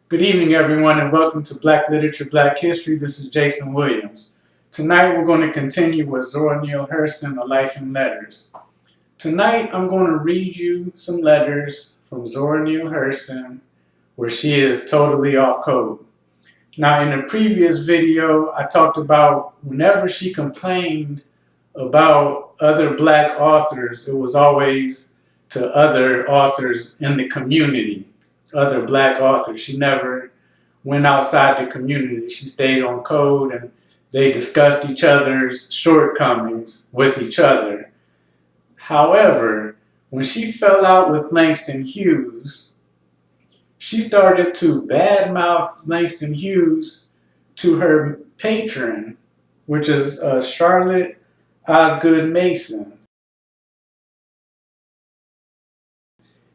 Good evening, everyone, and welcome to Black Literature, Black History. This is Jason Williams. Tonight, we're going to continue with Zora Neale Hurston, A Life in Letters. Tonight, I'm going to read you some letters from Zora Neale Hurston where she is totally off code. Now, in the previous video, I talked about whenever she complained about other Black authors, it was always to other authors in the community. Other Black authors. She never went outside the community. She stayed on code and they discussed each other's shortcomings with each other. However, when she fell out with Langston Hughes, she started to badmouth Langston Hughes to her patron, which is Charlotte Osgood Mason.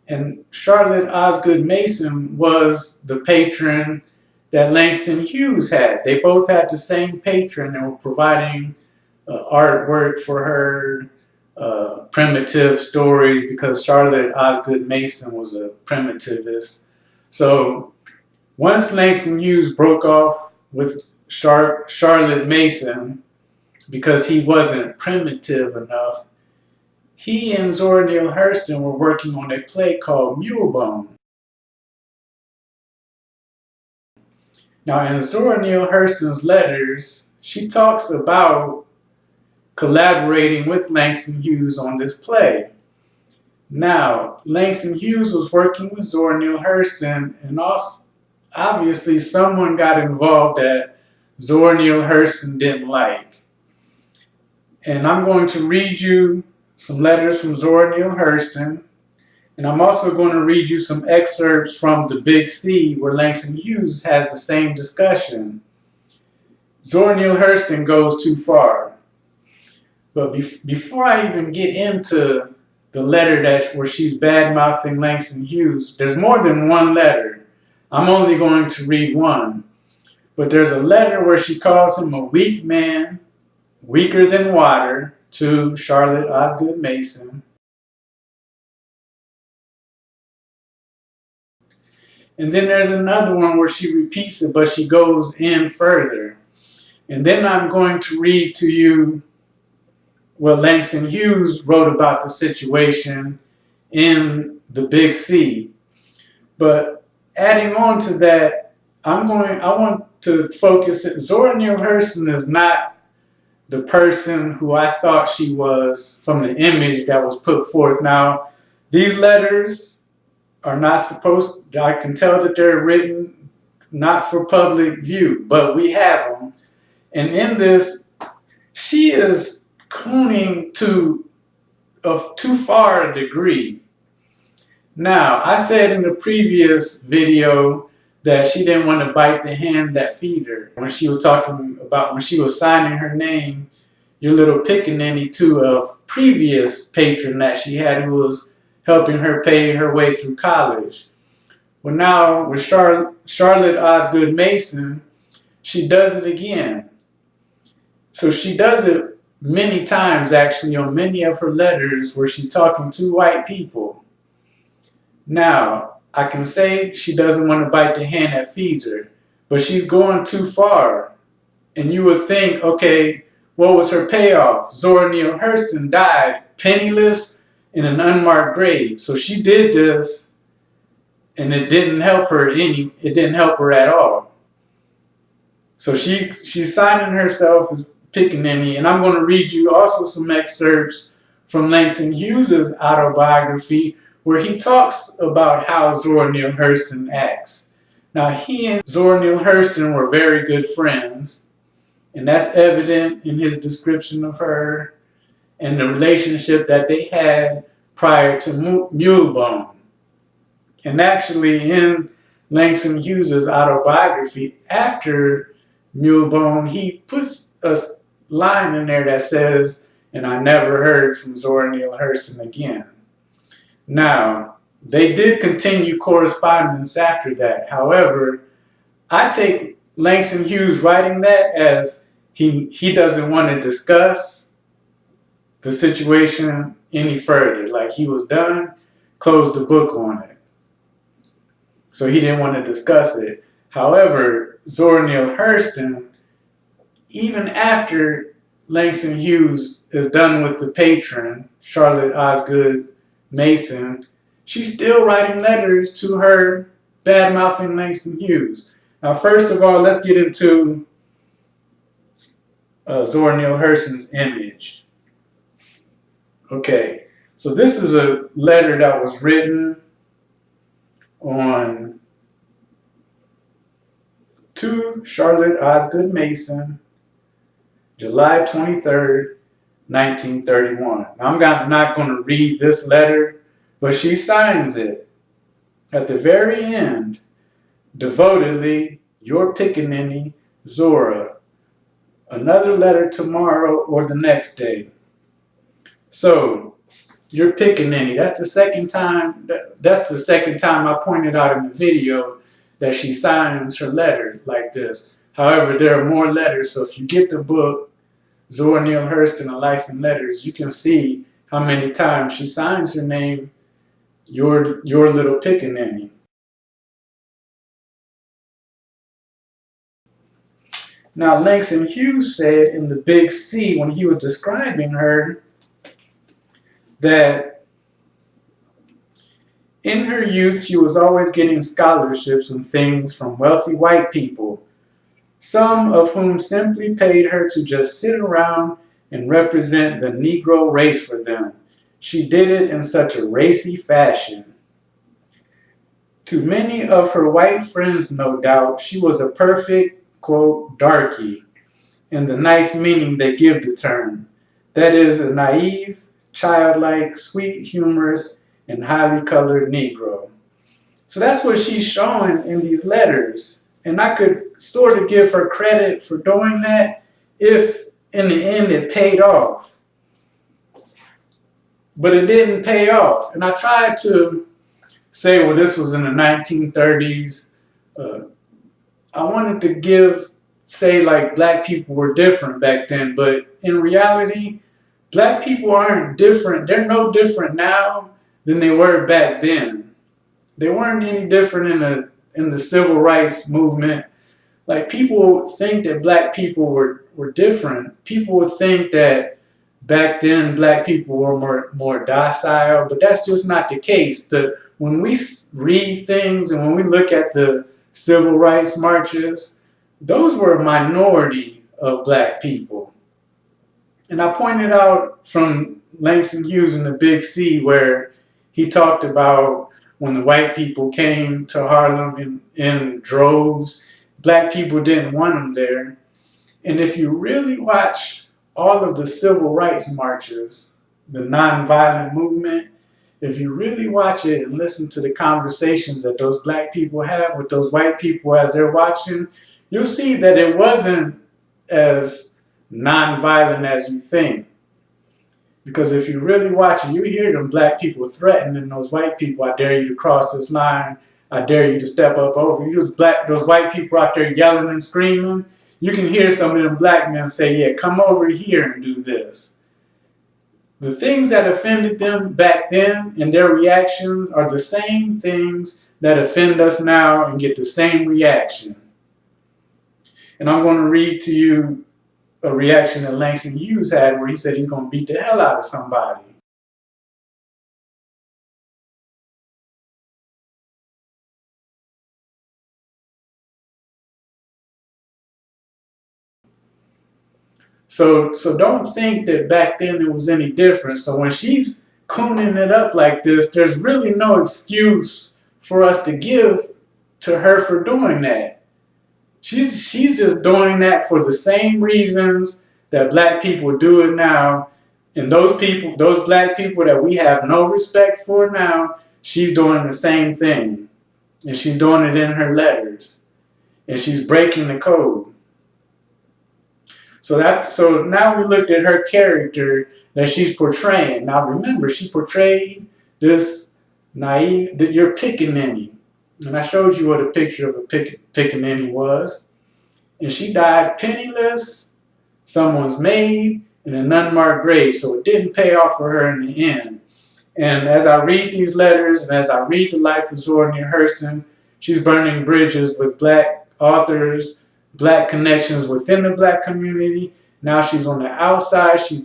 And Charlotte Osgood Mason was the patron that Langston Hughes had. They both had the same patron and were providing artwork for her, primitive stories, because Charlotte Osgood Mason was a primitivist. So once Langston Hughes broke off with Charlotte Mason because he wasn't primitive enough, he and Zora Neale Hurston were working on a play called Mulebone. Now, in Zora Neale Hurston's letters, she talks about collaborating with Langston Hughes on this play. Now, Langston Hughes was working with Zora Neale Hurston, and also, obviously someone got involved that Zora Neale Hurston didn't like. And I'm going to read you some letters from Zora Neale Hurston, and I'm also going to read you some excerpts from The Big C where Langston Hughes has the same discussion. Zora Neale Hurston goes too far. But before I even get into the letter where she's bad-mouthing Langston Hughes, there's more than one letter. I'm only going to read one. But there's a letter where she calls him a weak man, weaker than water, to Charlotte Osgood Mason. And then there's another one where she repeats it, but she goes in further. And then I'm going to read to you what Langston Hughes wrote about the situation in The Big C. But adding on to that, I want to focus. Zora Neale Hurston is not the person who I thought she was from the image that was put forth. Now, these letters are not supposed, I can tell that they're written not for public view, but we have them. And in this, she is cooning to too far a degree. Now, I said in the previous video that she didn't want to bite the hand that feed her. When she was talking about, when she was signing her name, your little pickaninny, to a previous patron that she had who was helping her pay her way through college. Well, now with Charlotte Osgood Mason, she does it again. So she does it many times, actually, on many of her letters where she's talking to white people. Now, I can say she doesn't want to bite the hand that feeds her, but she's going too far. And you would think, okay, what was her payoff? Zora Neale Hurston died penniless in an unmarked grave. So she did this, and it didn't help her it didn't help her at all. So she's signing herself as pickaninny, and I'm going to read you also some excerpts from Langston Hughes' autobiography where he talks about how Zora Neale Hurston acts. Now, he and Zora Neale Hurston were very good friends, and that's evident in his description of her and the relationship that they had prior to Mulebone. And actually, in Langston Hughes' autobiography, after Mulebone, he puts a line in there that says, "And I never heard from Zora Neale Hurston again." Now, they did continue correspondence after that. However, I take Langston Hughes writing that as he doesn't want to discuss the situation any further. Like, he was done, closed the book on it. So he didn't want to discuss it. However, Zora Neale Hurston, even after Langston Hughes is done with the patron, Charlotte Osgood Mason, she's still writing letters to her, bad-mouthing Langston Hughes. Now, first of all, let's get into Zora Neale Hurston's image. Okay, so this is a letter that was written on to Charlotte Osgood Mason, July 23rd, 1931. Now, I'm not going to read this letter, but she signs it. At the very end, devotedly, your pickaninny, Zora. Another letter tomorrow or the next day. So, your pickaninny, that's the second time I pointed out in the video that she signs her letter like this. However, there are more letters, so if you get the book, Zora Neale Hurston, A Life in Letters, you can see how many times she signs her name, your little pickaninny. Now, Langston Hughes said in the Big C, when he was describing her, that in her youth, she was always getting scholarships and things from wealthy white people, some of whom simply paid her to just sit around and represent the Negro race for them. She did it in such a racy fashion. To many of her white friends, no doubt, she was a perfect, quote, darky, in the nice meaning they give the term. That is, a naive, childlike, sweet, humorous, and highly colored Negro. So that's what she's showing in these letters. And I could sort of give her credit for doing that if in the end it paid off. But it didn't pay off. And I tried to say, well, this was in the 1930s. I wanted to say like black people were different back then, but in reality, black people aren't different. They're no different now than they were back then. They weren't any different in the civil rights movement. Like, people think that black people were different. People would think that back then black people were more docile, but that's just not the case. When we read things and when we look at the civil rights marches, those were a minority of black people. And I pointed out from Langston Hughes in the Big C, where he talked about when the white people came to Harlem in droves, black people didn't want them there. And if you really watch all of the civil rights marches, the nonviolent movement, if you really watch it and listen to the conversations that those black people have with those white people as they're watching, you'll see that it wasn't as nonviolent as you think. Because if you really watch it, you hear them black people threatening those white people. I dare you to cross this line. I dare you to step up over. Those white people out there yelling and screaming. You can hear some of them black men say, yeah, come over here and do this. The things that offended them back then and their reactions are the same things that offend us now and get the same reaction. And I'm going to read to you a reaction that Langston Hughes had where he said he's going to beat the hell out of somebody. So don't think that back then it was any different. So when she's cooning it up like this, there's really no excuse for us to give to her for doing that. She's just doing that for the same reasons that black people do it now. And those black people that we have no respect for now, she's doing the same thing. And she's doing it in her letters. And she's breaking the code. So now we looked at her character that she's portraying. Now remember, she portrayed this naive, your pickaninny. And I showed you what a picture of a pickaninny was. And she died penniless, someone's maid, in an unmarked grave. So it didn't pay off for her in the end. And as I read these letters and as I read the life of Zora Neale Hurston, She's burning bridges with black authors, black connections within the black community. Now she's on the outside. She's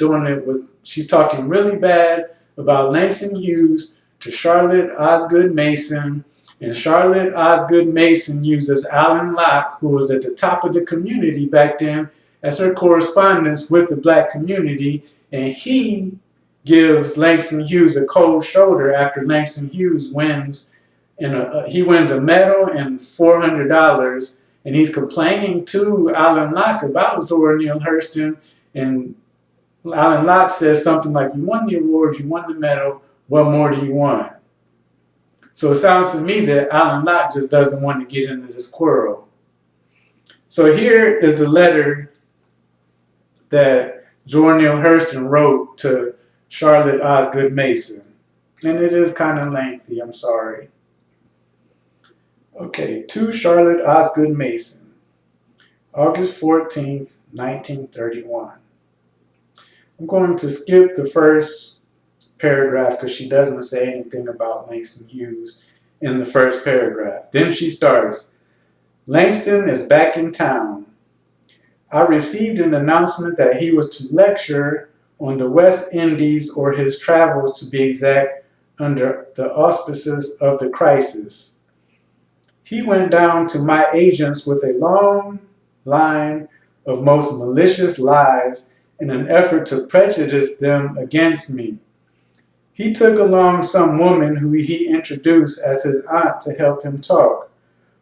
talking really bad about Langston Hughes to Charlotte Osgood Mason. And Charlotte Osgood Mason uses Alain Locke, who was at the top of the community back then, as her correspondence with the black community. And he gives Langston Hughes a cold shoulder after Langston Hughes wins. And he wins a medal and $400. And he's complaining to Alain Locke about Zora Neale Hurston. And Alain Locke says something like, "You won the award, you won the medal, what more do you want?" So it sounds to me that Alain Locke just doesn't want to get into this quarrel. So here is the letter that Zora Neale Hurston wrote to Charlotte Osgood Mason. And it is kind of lengthy, I'm sorry. Okay, to Charlotte Osgood Mason, August 14th, 1931. I'm going to skip the first paragraph because she doesn't say anything about Langston Hughes in the first paragraph. Then she starts, "Langston is back in town. I received an announcement that he was to lecture on the West Indies, or his travels to be exact, under the auspices of the crisis. He went down to my agents with a long line of most malicious lies in an effort to prejudice them against me. He took along some woman who he introduced as his aunt to help him talk.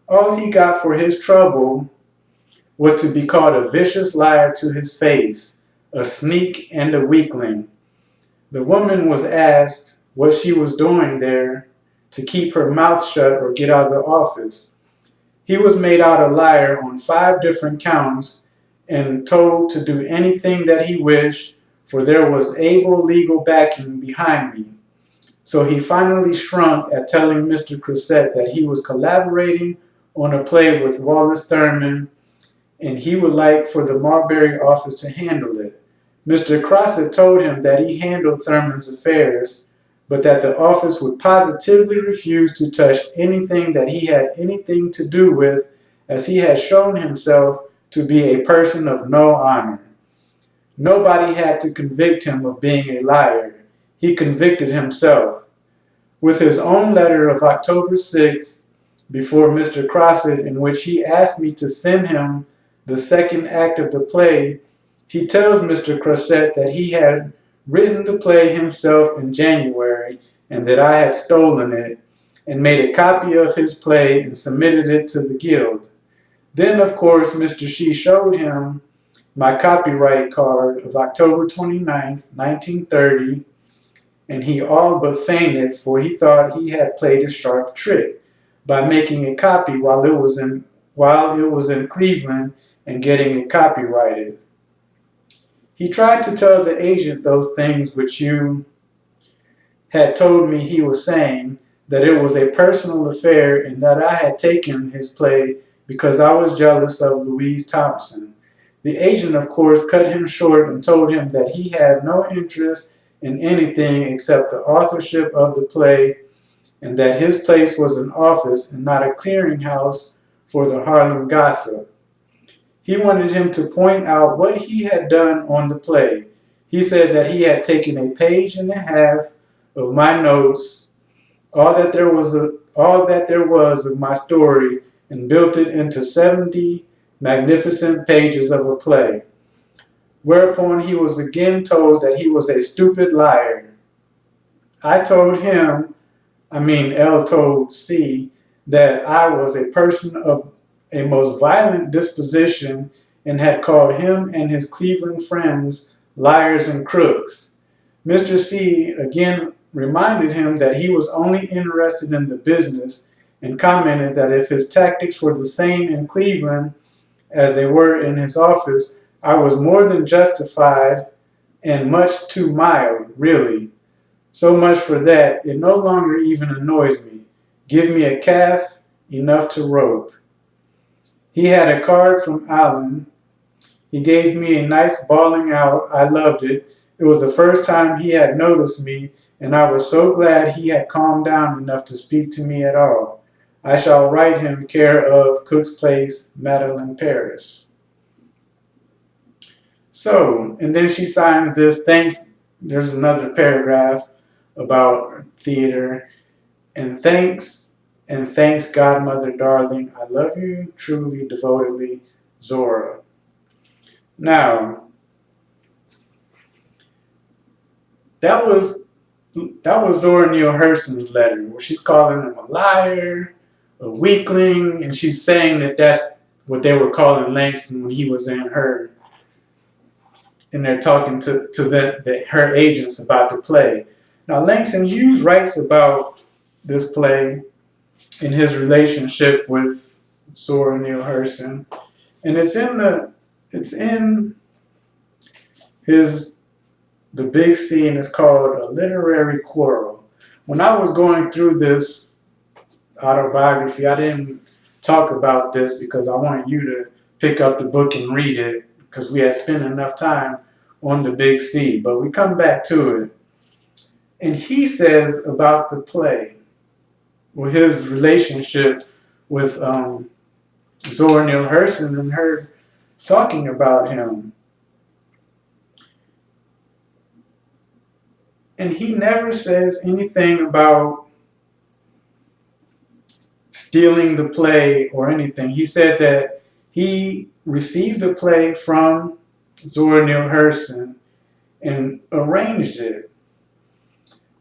All he got for his trouble was to be called a vicious liar to his face, a sneak and a weakling. The woman was asked what she was doing there, to keep her mouth shut or get out of the office. He was made out a liar on 5 different counts and told to do anything that he wished, for there was able legal backing behind me. So he finally shrunk at telling Mr. Cressett that he was collaborating on a play with Wallace Thurman, and he would like for the Marbury office to handle it. Mr. Cressett told him that he handled Thurman's affairs, but that the office would positively refuse to touch anything that he had anything to do with, as he had shown himself to be a person of no honor. Nobody had to convict him of being a liar. He convicted himself. With his own letter of October 6th before Mr. Cressett, in which he asked me to send him the second act of the play, he tells Mr. Cressett that he had written the play himself in January and that I had stolen it and made a copy of his play and submitted it to the guild. Then, of course, Mr. She showed him my copyright card of October 29th, 1930, and he all but fainted, for he thought he had played a sharp trick by making a copy while it was in Cleveland and getting it copyrighted. He tried to tell the agent those things which you had told me he was saying, that it was a personal affair and that I had taken his play because I was jealous of Louise Thompson. The agent, of course, cut him short and told him that he had no interest in anything except the authorship of the play, and that his place was an office and not a clearinghouse for the Harlem gossip. He wanted him to point out what he had done on the play. He said that he had taken a page and a half of my notes, all that there was of my story, and built it into 70 magnificent pages of a play. Whereupon he was again told that he was a stupid liar. L told C that I was a person of a most violent disposition and had called him and his Cleveland friends liars and crooks. Mr. C again reminded him that he was only interested in the business and commented that if his tactics were the same in Cleveland as they were in his office, I was more than justified and much too mild, really. So much for that, it no longer even annoys me. Give me a calf, enough to rope. He had a card from Alain. He gave me a nice bawling out. I loved it. It was the first time he had noticed me, and I was so glad he had calmed down enough to speak to me at all. I shall write him care of Cook's Place, Madeleine, Paris. So, and then she signs this. Thanks. There's another paragraph about theater. And thanks, godmother darling. I love you truly, devotedly, Zora. Now, that was Zora Neale Hurston's letter, where she's calling him a liar, a weakling, and she's saying that that's what they were calling Langston when he was in her. And they're talking to her agents about the play. Now, Langston Hughes writes about this play in his relationship with Zora Neale Hurston, and it's in the big C, and it's called A Literary Quarrel. When I was going through this autobiography, I didn't talk about this because I want you to pick up the book and read it, because we had spent enough time on the big C. But we come back to it, and he says about the play, with his relationship with Zora Neale Hurston and her talking about him. And he never says anything about stealing the play or anything. He said that he received the play from Zora Neale Hurston and arranged it.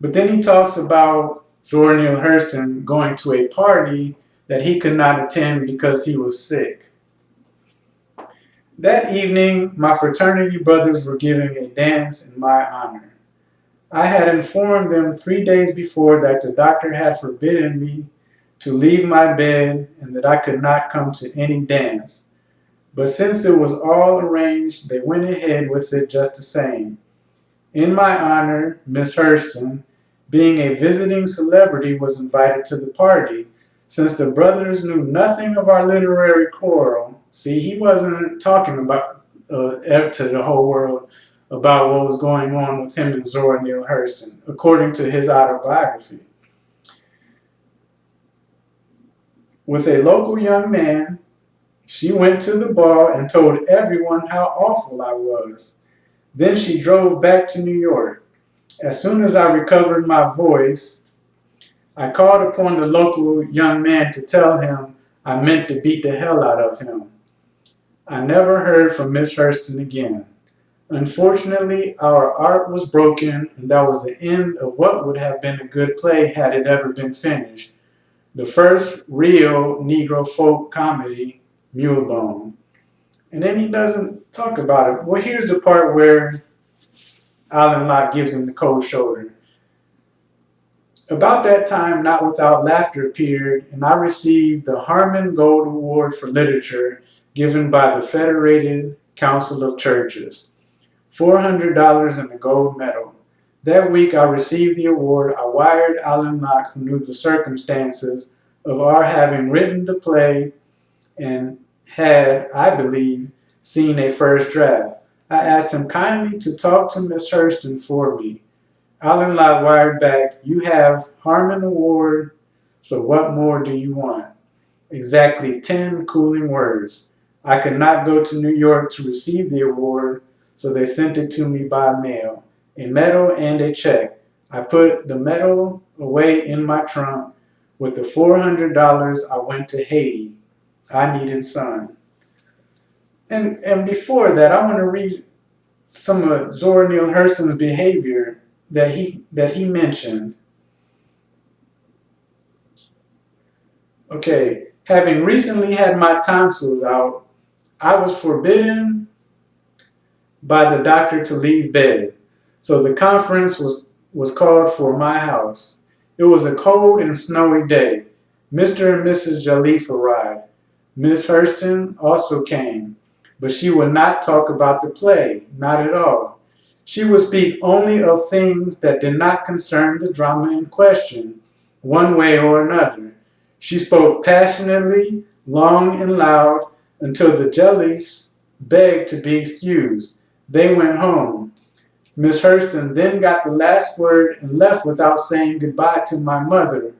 But then he talks about Zora Neale Hurston going to a party that he could not attend because he was sick. That evening, my fraternity brothers were giving a dance in my honor. I had informed them 3 days before that the doctor had forbidden me to leave my bed and that I could not come to any dance. But since it was all arranged, they went ahead with it just the same. In my honor, Miss Hurston, being a visiting celebrity, was invited to the party. Since the brothers knew nothing of our literary quarrel, see, he wasn't talking about to the whole world about what was going on with him and Zora Neale Hurston, according to his autobiography. With a local young man, she went to the ball and told everyone how awful I was. Then she drove back to New York. As soon as I recovered my voice, I called upon the local young man to tell him I meant to beat the hell out of him. I never heard from Miss Hurston again. Unfortunately, our art was broken, and that was the end of what would have been a good play had it ever been finished. The first real Negro folk comedy, Mulebone. And then he doesn't talk about it. Well, here's the part where Alain Locke gives him the cold shoulder. About that time, Not Without Laughter appeared, and I received the Harmon Gold Award for Literature given by the Federated Council of Churches. $400 and a gold medal. That week I received the award. I wired Alain Locke, who knew the circumstances of our having written the play and had, I believe, seen a first draft. I asked him kindly to talk to Miss Hurston for me. Alain Locke wired back, "You have Harmon Award, so what more do you want?" Exactly 10 cooling words. I could not go to New York to receive the award, so they sent it to me by mail, a medal and a check. I put the medal away in my trunk. With the $400, I went to Haiti. I needed sun. And before that, I want to read some of Zora Neale Hurston's behavior that he mentioned. Okay, having recently had my tonsils out, I was forbidden by the doctor to leave bed, so the conference was called for my house. It was a cold and snowy day. Mr. and Mrs. Joliffe arrived. Miss Hurston also came, but she would not talk about the play, not at all. She would speak only of things that did not concern the drama in question, one way or another. She spoke passionately, long and loud, until the Jolliffes begged to be excused. They went home. Miss Hurston then got the last word and left without saying goodbye to my mother,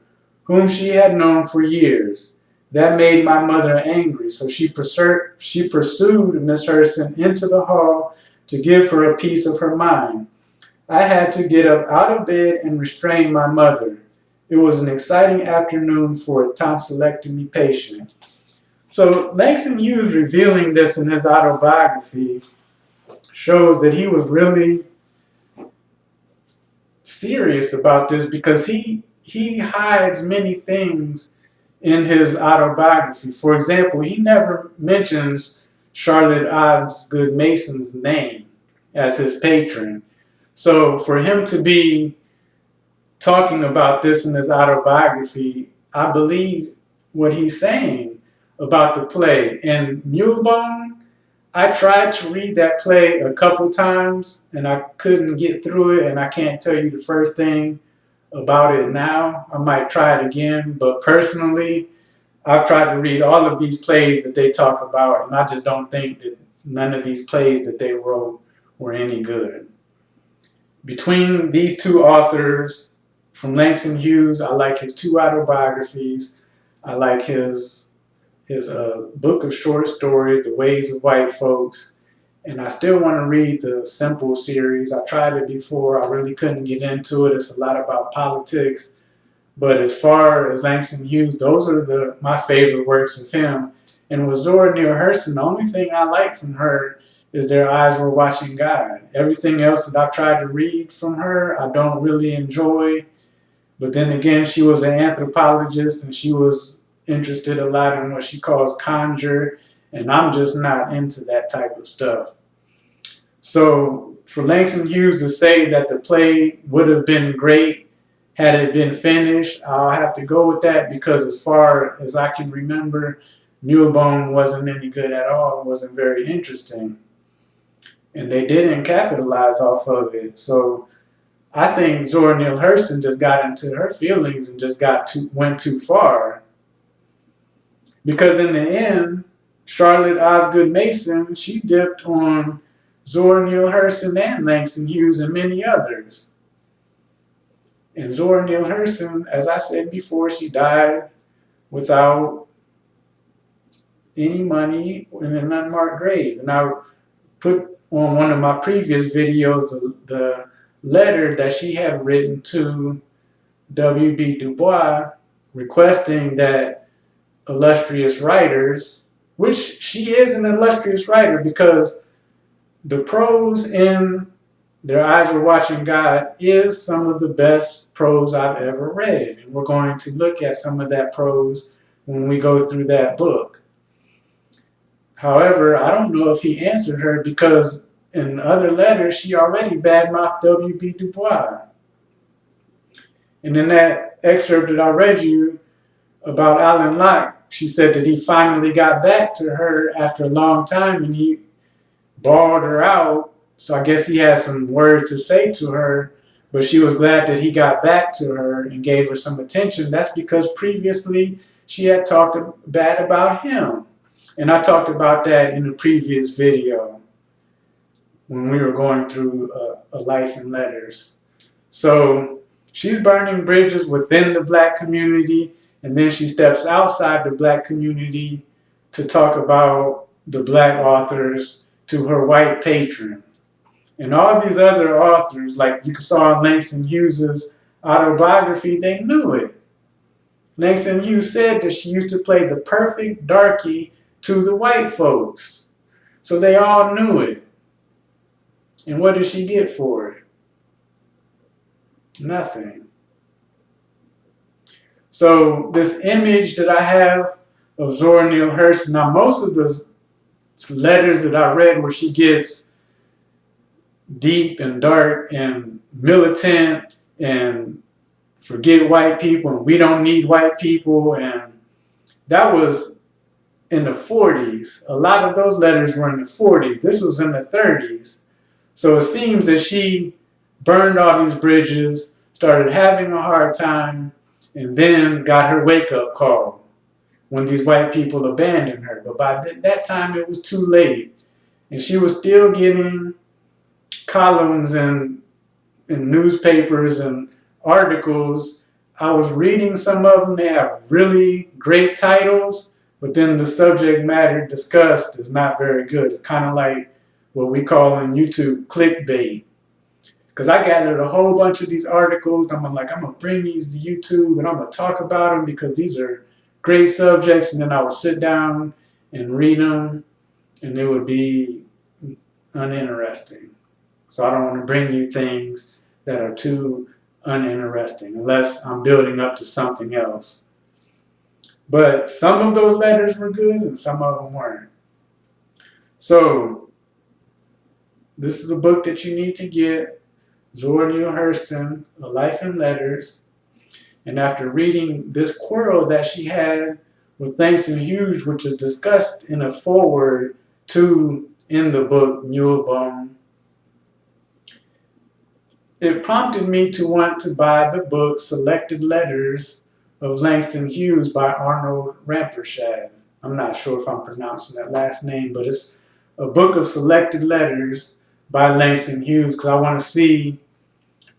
whom she had known for years. That made my mother angry, so she pursued Miss Hurston into the hall to give her a piece of her mind. I had to get up out of bed and restrain my mother. It was an exciting afternoon for a tonsillectomy patient. So Langston Hughes revealing this in his autobiography shows that he was really serious about this, because he hides many things in his autobiography. For example, he never mentions Charlotte Osgood Mason's name as his patron. So for him to be talking about this in his autobiography, I believe what he's saying about the play. And Mulebone, I tried to read that play a couple times and I couldn't get through it, and I can't tell you the first thing about it now. I might try it again, but personally, I've tried to read all of these plays that they talk about, and I just don't think that none of these plays that they wrote were any good. Between these two authors, from Langston Hughes, I like his two autobiographies. I like his book of short stories, The Ways of White Folks, and I still want to read the Simple series. I tried it before. I really couldn't get into it. It's a lot about politics. But as far as Langston Hughes, those are my favorite works of him. And with Zora Neale Hurston, the only thing I like from her is Their Eyes Were Watching God. Everything else that I've tried to read from her, I don't really enjoy. But then again, she was an anthropologist, and she was interested a lot in what she calls conjure, and I'm just not into that type of stuff. So for Langston Hughes to say that the play would have been great had it been finished, I'll have to go with that, because as far as I can remember, Mulebone wasn't any good at all. It wasn't very interesting. And they didn't capitalize off of it. So I think Zora Neale Hurston just got into her feelings and just went too far. Because in the end, Charlotte Osgood Mason, she dipped on Zora Neale Hurston and Langston Hughes and many others. And Zora Neale Hurston, as I said before, she died without any money in an unmarked grave. And I put on one of my previous videos the letter that she had written to W.B. Du Bois requesting that illustrious writers, which she is an illustrious writer, because the prose in Their Eyes Were Watching God is some of the best prose I've ever read. And we're going to look at some of that prose when we go through that book. However, I don't know if he answered her, because in other letters, she already badmouthed W.B. Du Bois. And in that excerpt that I read you about Alain Locke, she said that he finally got back to her after a long time, and he bawled her out. So I guess he had some words to say to her, but she was glad that he got back to her and gave her some attention. That's because previously she had talked bad about him. And I talked about that in a previous video when we were going through a life in letters. So she's burning bridges within the black community, and then she steps outside the black community to talk about the black authors to her white patron. And all these other authors, like you saw in Langston Hughes' autobiography, they knew it. Langston Hughes said that she used to play the perfect darky to the white folks. So they all knew it. And what did she get for it? Nothing. So this image that I have of Zora Neale Hurston, now most of the letters that I read where she gets deep and dark and militant and forget white people and we don't need white people, and that was in the 40s. A lot of those letters were in the 40s. This was in the 30s. So it seems that she burned all these bridges, started having a hard time, and then got her wake-up call when these white people abandoned her. But by that time, it was too late. And she was still getting columns and newspapers and articles I was reading some of them. They have really great titles, but then the subject matter discussed is not very good. It's kind of like what we call on YouTube clickbait. Because I gathered a whole bunch of these articles. I'm like, I'm going to bring these to YouTube and I'm going to talk about them because these are great subjects. And then I would sit down and read them and it would be uninteresting. So I don't want to bring you things that are too uninteresting unless I'm building up to something else. But some of those letters were good and some of them weren't. So this is a book that you need to get. Zora Neale Hurston, A Life in Letters. And after reading this quarrel that she had with Langston Hughes, which is discussed in a foreword to in the book Mulebone, it prompted me to want to buy the book Selected Letters of Langston Hughes by Arnold Rampersad. I'm not sure if I'm pronouncing that last name, but it's a book of selected letters by Langston Hughes because I want to see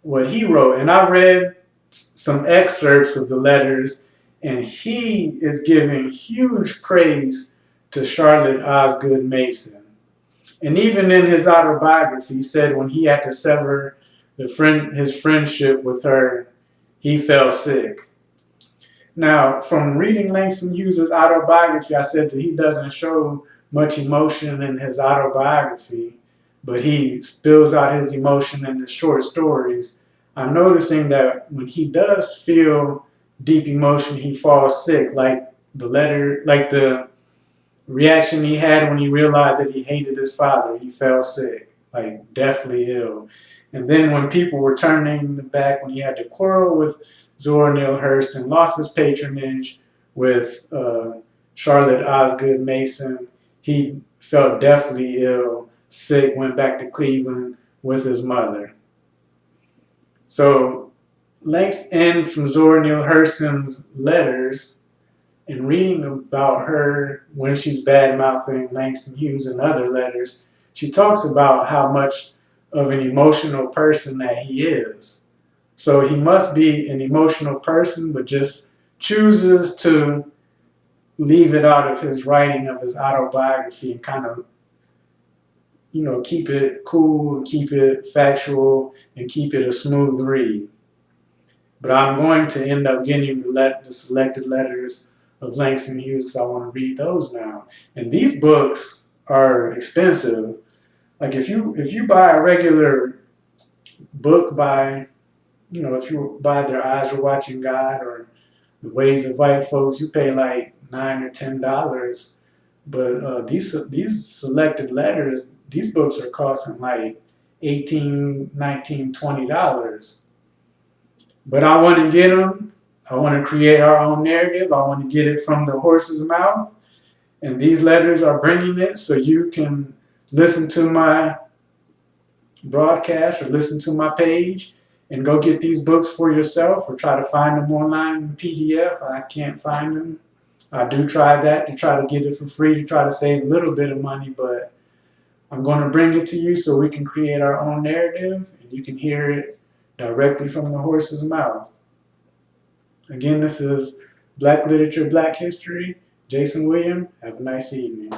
what he wrote. And I read some excerpts of the letters, and he is giving huge praise to Charlotte Osgood Mason. And even in his autobiography, he said when he had to sever his friendship with her, he fell sick. Now, from reading Langston Hughes' autobiography, I said that he doesn't show much emotion in his autobiography, but he spills out his emotion in the short stories. I'm noticing that when he does feel deep emotion, he falls sick, like the reaction he had when he realized that he hated his father. He fell sick, like deathly ill. And then when people were turning back, when he had to quarrel with Zora Neale Hurston, lost his patronage with Charlotte Osgood Mason, he felt deathly ill, sick, went back to Cleveland with his mother. So, Langston, from Zora Neale Hurston's letters, and reading about her when she's bad-mouthing Langston Hughes and other letters, she talks about how much of an emotional person that he is. So he must be an emotional person, but just chooses to leave it out of his writing of his autobiography and kind of, keep it cool, keep it factual, and keep it a smooth read. But I'm going to end up getting the selected letters of Langston Hughes because I want to read those now. And these books are expensive. Like if you buy a regular book by, if you buy Their Eyes Are Watching God or The Ways of White Folks, you pay like $9 or $10. But these selected letters, these books are costing like $18, $19, $20. But I want to get them. I want to create our own narrative. I want to get it from the horse's mouth. And these letters are bringing it so you can listen to my broadcast or listen to my page and go get these books for yourself or try to find them online in PDF. I can't find them. I do try that to try to get it for free to try to save a little bit of money, but I'm going to bring it to you so we can create our own narrative and you can hear it directly from the horse's mouth. Again, this is Black Literature, Black History. Jason William, have a nice evening.